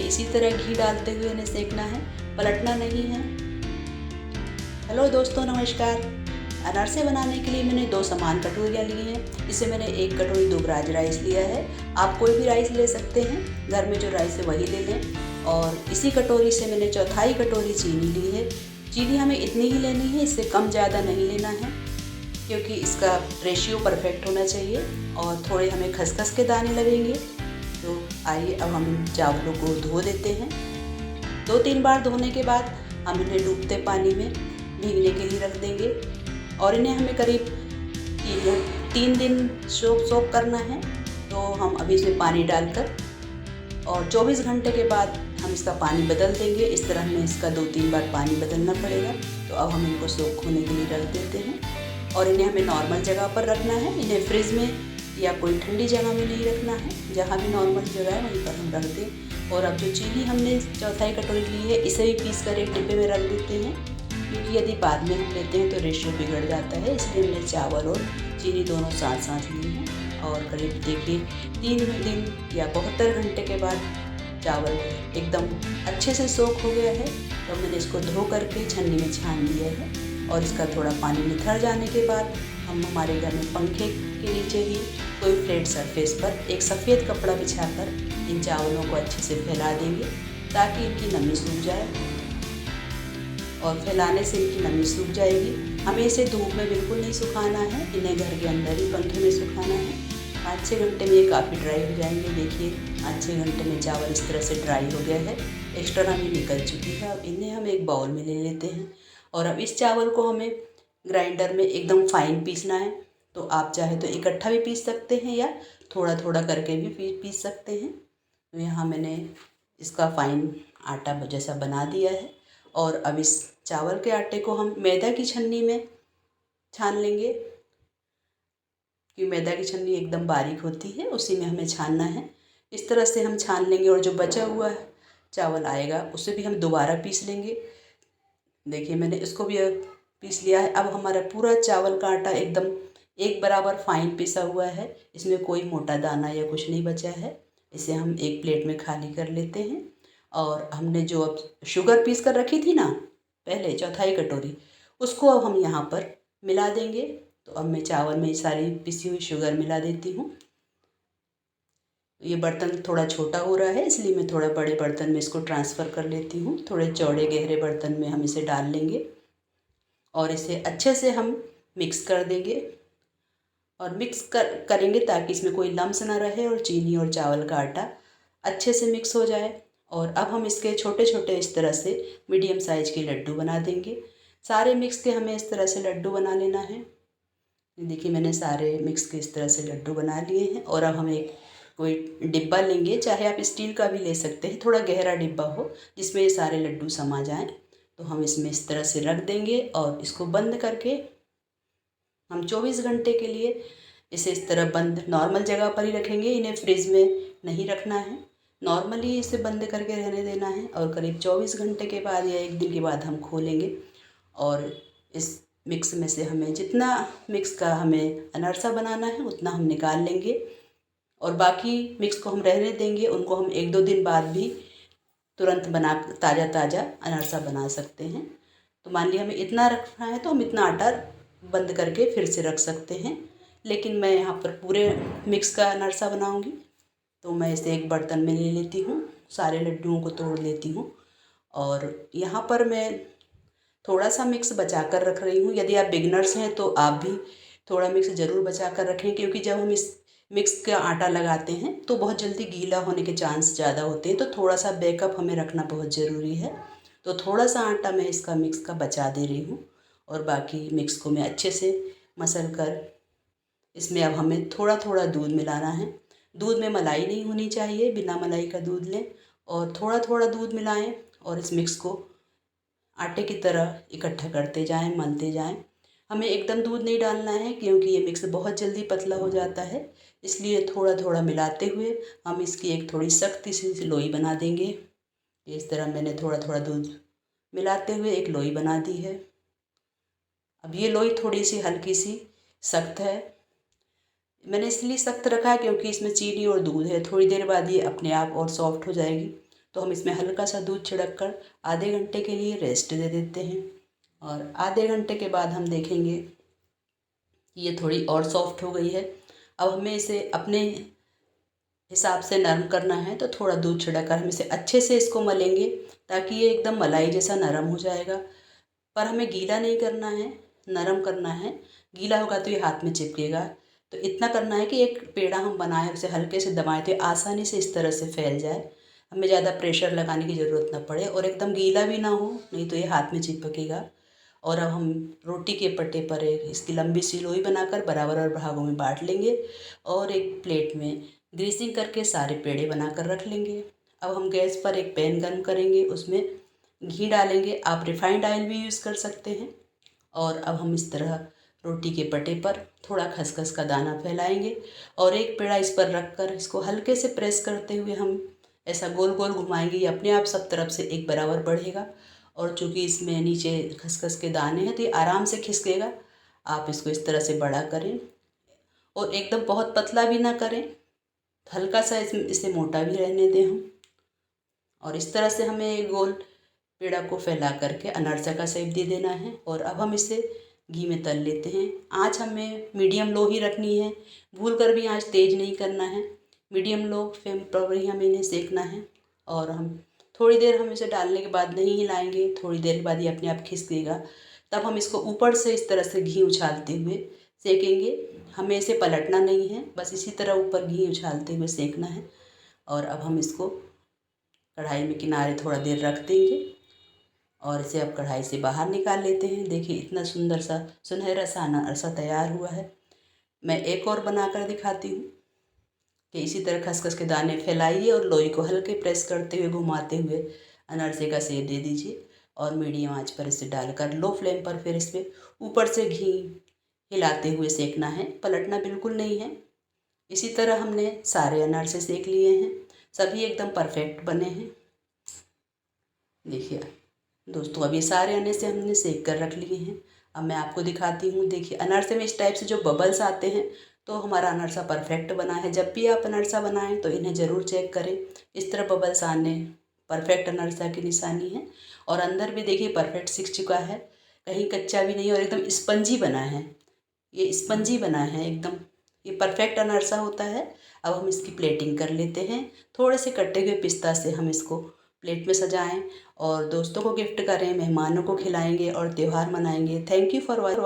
इसी तरह घी डालते हुए इन्हें सेकना है, पलटना नहीं है। हेलो दोस्तों, नमस्कार। अनारसे बनाने के लिए मैंने 2 समान कटोरियाँ ली हैं। इसे मैंने 1 कटोरी दुबराज राइस लिया है। आप कोई भी राइस ले सकते हैं, घर में जो राइस है वही ले लें। और इसी कटोरी से मैंने चौथाई कटोरी चीनी ली है। चीनी हमें इतनी ही लेनी है, इससे कम ज़्यादा नहीं लेना है, क्योंकि इसका रेशियो परफेक्ट होना चाहिए। और थोड़े हमें खसखस के दाने लगेंगे। तो आइए अब हम इन चावलों को धो देते हैं। 2-3 बार धोने के बाद हम इन्हें डूबते पानी में भीगने के लिए रख देंगे। और इन्हें हमें करीब 3 दिन सोक करना है। तो हम अभी इसमें पानी डालकर और 24 घंटे के बाद हम इसका पानी बदल देंगे। इस तरह हमें इसका 2-3 बार पानी बदलना पड़ेगा। तो अब हम इनको सोक होने के लिए रख देते हैं। और इन्हें हमें नॉर्मल जगह पर रखना है। इन्हें फ्रिज में या कोई ठंडी जगह में नहीं रखना है। जहाँ भी नॉर्मल जगह है वहीं पर हम रख दें। और अब जो चीनी हमने चौथाई कटोरी ली है, इसे भी पीस कर एक डिब्बे में रख देते हैं, क्योंकि यदि बाद में हम लेते हैं तो रेशियो बिगड़ जाता है। इसलिए हमने चावल और चीनी दोनों साथ साथ ली हैं। और करीब देखिए 3 दिन या 72 घंटे के बाद चावल एकदम अच्छे से सोख हो गया है। तो मैंने इसको धो करके छन्नी में छान लिया है। और इसका थोड़ा पानी निथर जाने के बाद हम हमारे घर में पंखे के नीचे ही कोई फ्लैट सरफेस पर एक सफ़ेद कपड़ा बिछाकर इन चावलों को अच्छे से फैला देंगे, ताकि इनकी नमी सूख जाए। और फैलाने से इनकी नमी सूख जाएगी। हमें इसे धूप में बिल्कुल नहीं सुखाना है, इन्हें घर के अंदर ही पंखे में सुखाना है। 5-6 घंटे में ये काफ़ी ड्राई हो जाएंगे। देखिए 5-6 घंटे में चावल इस तरह से ड्राई हो गया है, एक्स्ट्रा नमी निकल चुकी है। अब इन्हें हम एक बाउल में ले लेते हैं। और अब इस चावल को हमें ग्राइंडर में एकदम फाइन पीसना है। तो आप चाहे तो इकट्ठा भी पीस सकते हैं या थोड़ा थोड़ा करके भी पीस सकते हैं। तो यहाँ मैंने इसका फाइन आटा जैसा बना दिया है। और अब इस चावल के आटे को हम मैदा की छन्नी में छान लेंगे, क्योंकि मैदा की छन्नी एकदम बारीक होती है, उसी में हमें छानना है। इस तरह से हम छान लेंगे। और जो बचा हुआ चावल आएगा उसे भी हम दोबारा पीस लेंगे। देखिए मैंने इसको भी पीस लिया है। अब हमारा पूरा चावल का आटा एकदम एक बराबर फाइन पिसा हुआ है। इसमें कोई मोटा दाना या कुछ नहीं बचा है। इसे हम एक प्लेट में खाली कर लेते हैं। और हमने जो अब शुगर पीस कर रखी थी ना पहले, चौथाई कटोरी, उसको अब हम यहाँ पर मिला देंगे। तो अब मैं चावल में सारी पिसी हुई शुगर मिला देती हूँ। ये बर्तन थोड़ा छोटा हो रहा है, इसलिए मैं थोड़ा बड़े बर्तन में इसको ट्रांसफ़र कर लेती हूँ। थोड़े चौड़े गहरे बर्तन में हम इसे डाल लेंगे और इसे अच्छे से हम मिक्स कर देंगे। और मिक्स करेंगे ताकि इसमें कोई लम्स ना रहे और चीनी और चावल का आटा अच्छे से मिक्स हो जाए। और अब हम इसके छोटे छोटे इस तरह से मीडियम साइज़ के लड्डू बना देंगे। सारे मिक्स के हमें इस तरह से लड्डू बना लेना है। देखिए मैंने सारे मिक्स के इस तरह से लड्डू बना लिए हैं। और अब हम एक कोई डिब्बा लेंगे, चाहे आप स्टील का भी ले सकते हैं, थोड़ा गहरा डिब्बा हो जिसमें ये सारे लड्डू समा जाएं। तो हम इसमें इस तरह से रख देंगे और इसको बंद करके हम 24 घंटे के लिए इसे इस तरह बंद नॉर्मल जगह पर ही रखेंगे। इन्हें फ्रिज में नहीं रखना है, नॉर्मली इसे बंद करके रहने देना है। और करीब 24 घंटे के बाद या 1 दिन के बाद हम खोलेंगे। और इस मिक्स में से हमें जितना मिक्स का हमें अनरसा बनाना है उतना हम निकाल लेंगे। और बाकी मिक्स को हम रहने देंगे। उनको हम 1-2 दिन बाद भी तुरंत बना ताज़ा ताज़ा अनरसा बना सकते हैं। तो मान लिया हमें इतना रखना है तो हम इतना आटा बंद करके फिर से रख सकते हैं। लेकिन मैं यहाँ पर पूरे मिक्स का अनरसा बनाऊँगी, तो मैं इसे एक बर्तन में ले लेती हूँ, सारे लड्डुओं को तोड़ लेती हूँ। और यहाँ पर मैं थोड़ा सा मिक्स बचा कर रख रही हूँ। यदि आप बिगनर्स हैं तो आप भी थोड़ा मिक्स ज़रूर बचा कर रखें, क्योंकि जब हम इस मिक्स का आटा लगाते हैं तो बहुत जल्दी गीला होने के चांस ज़्यादा होते हैं। तो थोड़ा सा बैकअप हमें रखना बहुत ज़रूरी है। तो थोड़ा सा आटा मैं इसका मिक्स का बचा दे रही हूँ। और बाकी मिक्स को मैं अच्छे से मसल कर इसमें अब हमें थोड़ा थोड़ा दूध मिलाना है। दूध में मलाई नहीं होनी चाहिए, बिना मलाई का दूध लें और थोड़ा थोड़ा दूध मिलाएं। और इस मिक्स को आटे की तरह इकट्ठा करते जाएं, मलते जाएं। हमें एकदम दूध नहीं डालना है, क्योंकि ये मिक्स बहुत जल्दी पतला हो जाता है। इसलिए थोड़ा थोड़ा मिलाते हुए हम इसकी एक थोड़ी सख्त सी लोई बना देंगे। इस तरह मैंने थोड़ा थोड़ा दूध मिलाते हुए एक लोई बना दी है। अब ये लोई थोड़ी सी हल्की सी सख्त है। मैंने इसलिए सख्त रखा है क्योंकि इसमें चीनी और दूध है, थोड़ी देर बाद ये अपने आप और सॉफ्ट हो जाएगी। तो हम इसमें हल्का सा दूध छिड़क कर आधे घंटे के लिए रेस्ट दे देते हैं। और आधे घंटे के बाद हम देखेंगे कि ये थोड़ी और सॉफ्ट हो गई है। अब हमें इसे अपने हिसाब से नरम करना है, तो थोड़ा दूध छिड़क कर हम इसे अच्छे से इसको मलेंगे ताकि ये एकदम मलाई जैसा नरम हो जाएगा। पर हमें गीला नहीं करना है, नरम करना है। गीला होगा तो ये हाथ में चिपकेगा। तो इतना करना है कि एक पेड़ा हम बनाएं, उसे हल्के से दबाएं तो आसानी से इस तरह से फैल जाए, हमें ज़्यादा प्रेशर लगाने की ज़रूरत ना पड़े और एकदम गीला भी ना हो, नहीं तो ये हाथ में चिपकेगा। और अब हम रोटी के पट्टे पर एक इसकी लंबी सी लोई बनाकर बराबर भागों में बांट लेंगे और एक प्लेट में ग्रीसिंग करके सारे पेड़े बनाकर रख लेंगे। अब हम गैस पर एक पैन गर्म करेंगे, उसमें घी डालेंगे, आप रिफाइंड ऑयल भी यूज़ कर सकते हैं। और अब हम इस तरह रोटी के पट्टे पर थोड़ा खसखस का दाना फैलाएंगे और एक पेड़ा इस पर रख कर इसको हल्के से प्रेस करते हुए हम ऐसा गोल गोल घुमाएंगे। ये अपने आप सब तरफ से एक बराबर बढ़ेगा और चूँकि इसमें नीचे खसखस के दाने हैं तो ये आराम से खिसकेगा। आप इसको इस तरह से बड़ा करें और एकदम बहुत पतला भी ना करें, हल्का सा इसे मोटा भी रहने दें हम। और इस तरह से हमें गोल पेड़ा को फैला करके अनारसा का शेप दे देना है। और अब हम इसे घी में तल लेते हैं। आँच हमें मीडियम लो ही रखनी है, भूल कर भी आँच तेज़ नहीं करना है। मीडियम लो फ्लेम पर ही हमें इन्हें सेकना है। और हम थोड़ी देर हम इसे डालने के बाद नहीं हिलाएंगे, थोड़ी देर के बाद ये अपने आप खिसकेगा। तब हम इसको ऊपर से इस तरह से घी उछालते हुए सेकेंगे। हमें इसे पलटना नहीं है, बस इसी तरह ऊपर घी उछालते हुए सेकना है। और अब हम इसको कढ़ाई में किनारे थोड़ा देर रख देंगे और इसे अब कढ़ाई से बाहर निकाल लेते हैं। देखिए इतना सुंदर सा सुनहरा सा अनारसा तैयार हुआ है। मैं एक और बनाकर दिखाती हूँ कि इसी तरह खसखस के दाने फैलाइए और लोई को हल्के प्रेस करते हुए घुमाते हुए अनारसे का शेप दे दीजिए और मीडियम आंच पर इसे डालकर लो फ्लेम पर फिर इस पर ऊपर से घी हिलाते हुए सेकना है, पलटना बिल्कुल नहीं है। इसी तरह हमने सारे अनारसे सेक लिए हैं, सभी एकदम परफेक्ट बने हैं। देखिए दोस्तों, अब ये सारे अनारसे हमने सेक कर रख लिए हैं। अब मैं आपको दिखाती हूँ। देखिए अनारसे में इस टाइप से जो बबल्स आते हैं तो हमारा अनारसा परफेक्ट बना है। जब भी आप अनारसा बनाएं तो इन्हें ज़रूर चेक करें। इस तरह बबल्स आने परफेक्ट अनारसा की निशानी है। और अंदर भी देखिए परफेक्ट सिक चुका है, कहीं कच्चा भी नहीं और एकदम स्पंजी बना है। ये स्पंजी बना है एकदम, ये परफेक्ट अनारसा होता है। अब हम इसकी प्लेटिंग कर लेते हैं। थोड़े से कटे हुए पिस्ता से हम इसको प्लेट में सजाएं और दोस्तों को गिफ्ट करें, मेहमानों को खिलाएंगे और त्यौहार मनाएंगे। Thank you for watching.